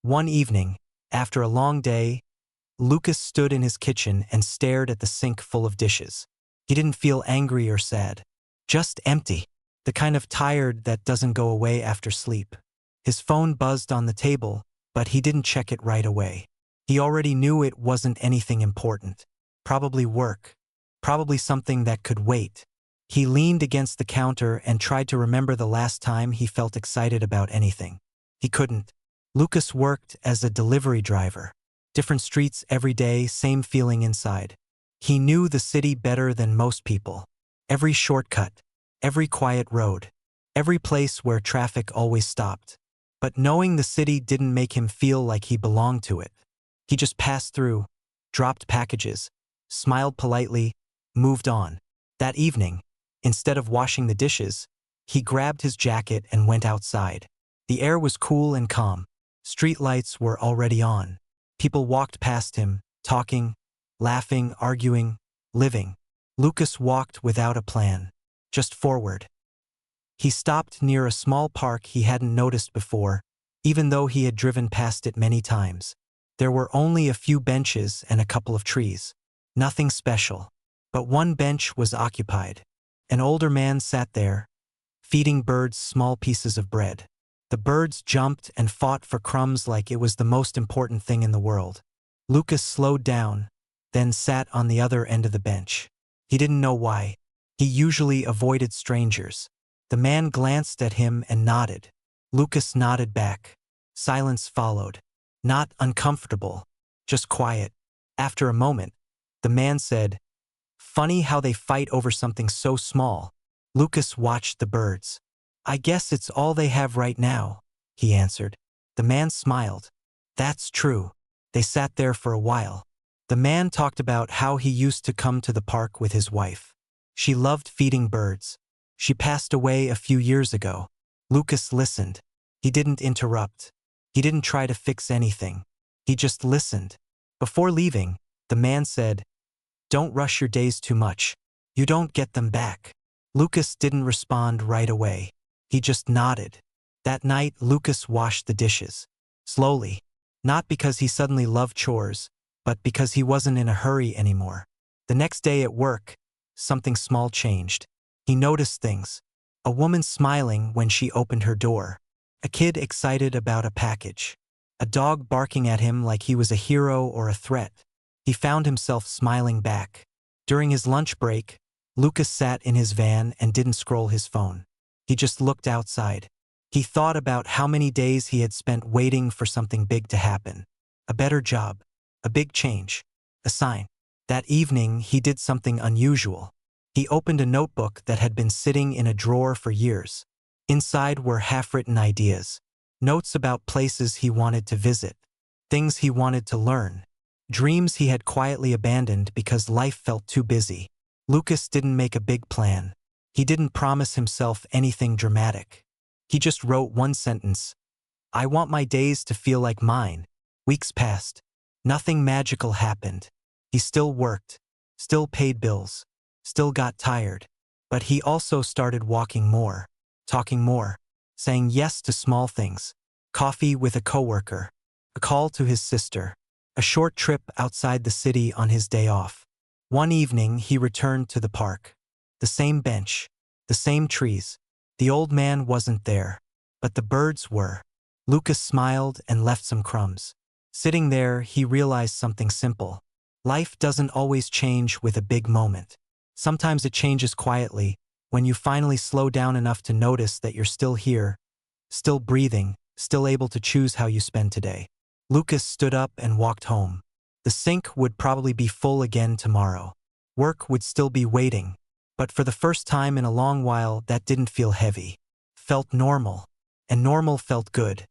One evening, after a long day, Lucas stood in his kitchen and stared at the sink full of dishes. He didn't feel angry or sad. Just empty. The kind of tired that doesn't go away after sleep. His phone buzzed on the table, but he didn't check it right away. He already knew it wasn't anything important. Probably work. Probably something that could wait. He leaned against the counter and tried to remember the last time he felt excited about anything. He couldn't. Lucas worked as a delivery driver. Different streets every day, same feeling inside. He knew the city better than most people. Every shortcut, every quiet road, every place where traffic always stopped. But knowing the city didn't make him feel like he belonged to it. He just passed through, dropped packages, smiled politely, moved on. That evening, instead of washing the dishes, he grabbed his jacket and went outside. The air was cool and calm. Street lights were already on. People walked past him, talking, laughing, arguing, living. Lucas walked without a plan, just forward. He stopped near a small park he hadn't noticed before, even though he had driven past it many times. There were only a few benches and a couple of trees. Nothing special. But one bench was occupied. An older man sat there, feeding birds small pieces of bread. The birds jumped and fought for crumbs like it was the most important thing in the world. Lucas slowed down, then sat on the other end of the bench. He didn't know why. He usually avoided strangers. The man glanced at him and nodded. Lucas nodded back. Silence followed. Not uncomfortable, just quiet. After a moment, the man said, "Funny how they fight over something so small." Lucas watched the birds. "I guess it's all they have right now," he answered. The man smiled. "That's true." They sat there for a while. The man talked about how he used to come to the park with his wife. She loved feeding birds. She passed away a few years ago. Lucas listened. He didn't interrupt. He didn't try to fix anything. He just listened. Before leaving, the man said, "Don't rush your days too much. You don't get them back." Lucas didn't respond right away. He just nodded. That night, Lucas washed the dishes. Slowly. Not because he suddenly loved chores, but because he wasn't in a hurry anymore. The next day at work, something small changed. He noticed things. A woman smiling when she opened her door. A kid excited about a package. A dog barking at him like he was a hero or a threat. He found himself smiling back. During his lunch break, Lucas sat in his van and didn't scroll his phone. He just looked outside. He thought about how many days he had spent waiting for something big to happen. A better job. A big change. A sign. That evening, he did something unusual. He opened a notebook that had been sitting in a drawer for years. Inside were half-written ideas. Notes about places he wanted to visit. Things he wanted to learn. Dreams he had quietly abandoned because life felt too busy. Lucas didn't make a big plan. He didn't promise himself anything dramatic. He just wrote one sentence. "I want my days to feel like mine." Weeks passed. Nothing magical happened. He still worked, still paid bills, still got tired. But he also started walking more, talking more, saying yes to small things. Coffee with a coworker, a call to his sister, a short trip outside the city on his day off. One evening, he returned to the park. The same bench, the same trees. The old man wasn't there, but the birds were. Lucas smiled and left some crumbs. Sitting there, he realized something simple. Life doesn't always change with a big moment. Sometimes it changes quietly, when you finally slow down enough to notice that you're still here, still breathing, still able to choose how you spend today. Lucas stood up and walked home. The sink would probably be full again tomorrow. Work would still be waiting. But for the first time in a long while, that didn't feel heavy. Felt normal. And normal felt good.